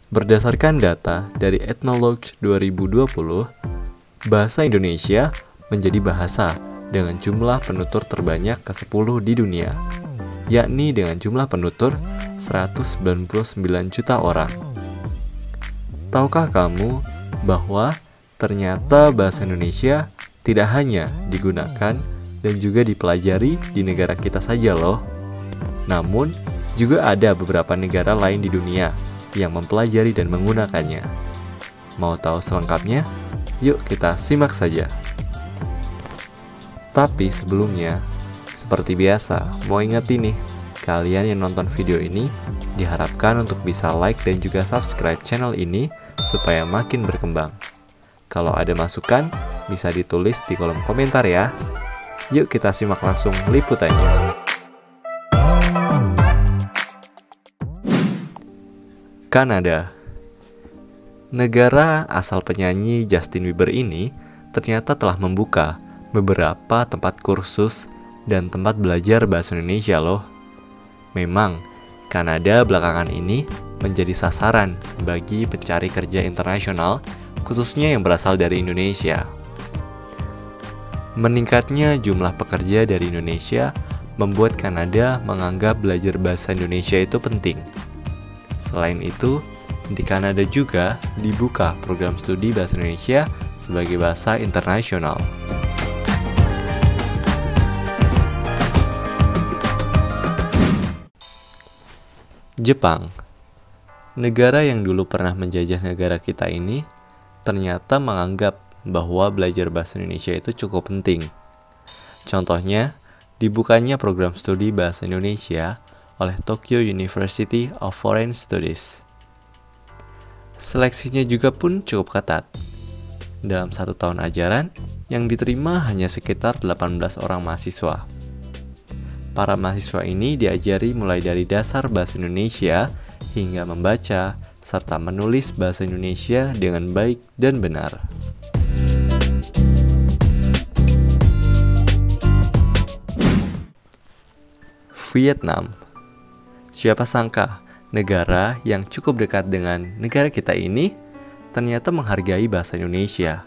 Berdasarkan data dari Ethnologue 2020, bahasa Indonesia menjadi bahasa dengan jumlah penutur terbanyak ke-10 di dunia, yakni dengan jumlah penutur 199 juta orang. Tahukah kamu bahwa ternyata bahasa Indonesia tidak hanya digunakan dan juga dipelajari di negara kita saja loh, namun juga ada beberapa negara lain di dunia yang mempelajari dan menggunakannya. Mau tahu selengkapnya? Yuk kita simak saja. Tapi sebelumnya, seperti biasa, mau ingetin nih, kalian yang nonton video ini diharapkan untuk bisa like dan juga subscribe channel ini supaya makin berkembang. Kalau ada masukan, bisa ditulis di kolom komentar ya. Yuk kita simak langsung liputannya. Kanada. Negara asal penyanyi Justin Bieber ini ternyata telah membuka beberapa tempat kursus dan tempat belajar bahasa Indonesia loh. Memang, Kanada belakangan ini menjadi sasaran bagi pencari kerja internasional, khususnya yang berasal dari Indonesia. Meningkatnya jumlah pekerja dari Indonesia membuat Kanada menganggap belajar bahasa Indonesia itu penting. Selain itu, di Kanada juga dibuka program studi bahasa Indonesia sebagai bahasa internasional. Jepang. Negara yang dulu pernah menjajah negara kita ini ternyata menganggap bahwa belajar bahasa Indonesia itu cukup penting. Contohnya, dibukanya program studi bahasa Indonesia oleh Tokyo University of Foreign Studies. Seleksinya juga pun cukup ketat. Dalam 1 tahun ajaran, yang diterima hanya sekitar 18 orang mahasiswa. Para mahasiswa ini diajari mulai dari dasar bahasa Indonesia hingga membaca serta menulis bahasa Indonesia dengan baik dan benar. Vietnam. Siapa sangka negara yang cukup dekat dengan negara kita ini ternyata menghargai bahasa Indonesia.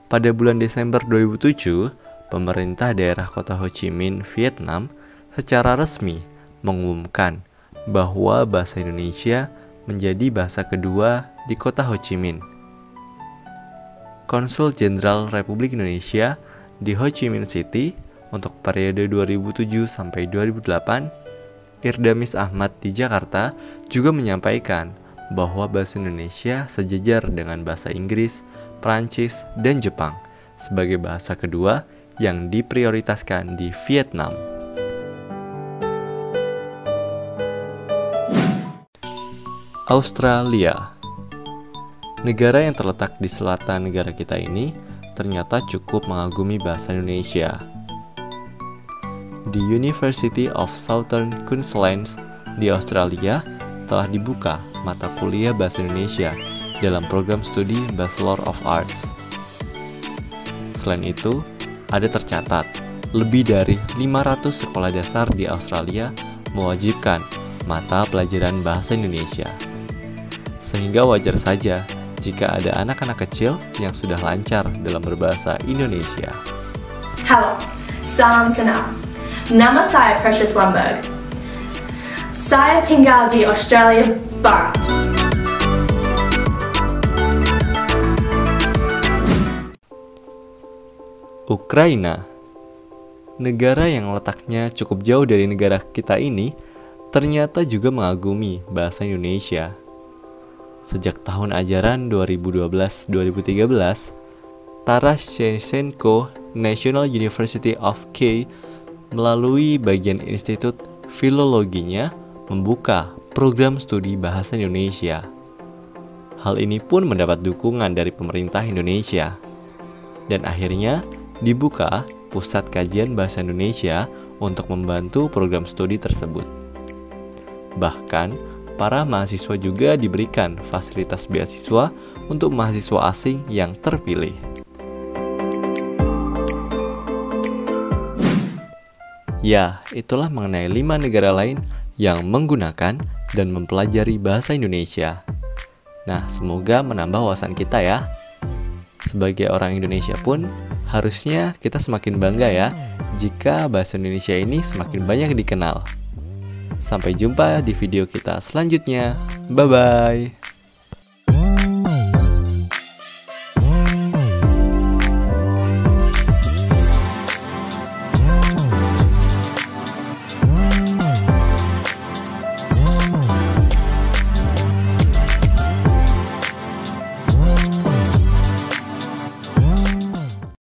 Pada bulan Desember 2007, pemerintah daerah kota Ho Chi Minh, Vietnam secara resmi mengumumkan bahwa bahasa Indonesia menjadi bahasa kedua di kota Ho Chi Minh. Konsul Jenderal Republik Indonesia di Ho Chi Minh City untuk periode 2007 sampai 2008, Irdamis Ahmad di Jakarta juga menyampaikan bahwa bahasa Indonesia sejajar dengan bahasa Inggris, Prancis, dan Jepang sebagai bahasa kedua yang diprioritaskan di Vietnam. Australia. Negara yang terletak di selatan negara kita ini ternyata cukup mengagumi bahasa Indonesia. Di University of Southern Queensland di Australia telah dibuka mata kuliah bahasa Indonesia dalam program studi Bachelor of Arts. Selain itu, ada tercatat lebih dari 500 sekolah dasar di Australia mewajibkan mata pelajaran bahasa Indonesia. Sehingga wajar saja jika ada anak-anak kecil yang sudah lancar dalam berbahasa Indonesia. Halo, salam kenal. Nama saya Precious Lundberg. Saya tinggal di Australia Barat. Ukraina. Negara yang letaknya cukup jauh dari negara kita ini ternyata juga mengagumi bahasa Indonesia. Sejak tahun ajaran 2012-2013, Taras Shevchenko National University of Kiev melalui bagian Institut Filologinya membuka program studi bahasa Indonesia. Hal ini pun mendapat dukungan dari pemerintah Indonesia. Dan akhirnya dibuka Pusat Kajian Bahasa Indonesia untuk membantu program studi tersebut. Bahkan, para mahasiswa juga diberikan fasilitas beasiswa untuk mahasiswa asing yang terpilih. Ya, itulah mengenai 5 negara lain yang menggunakan dan mempelajari bahasa Indonesia. Nah, semoga menambah wawasan kita ya. Sebagai orang Indonesia pun, harusnya kita semakin bangga ya jika bahasa Indonesia ini semakin banyak dikenal. Sampai jumpa di video kita selanjutnya. Bye-bye.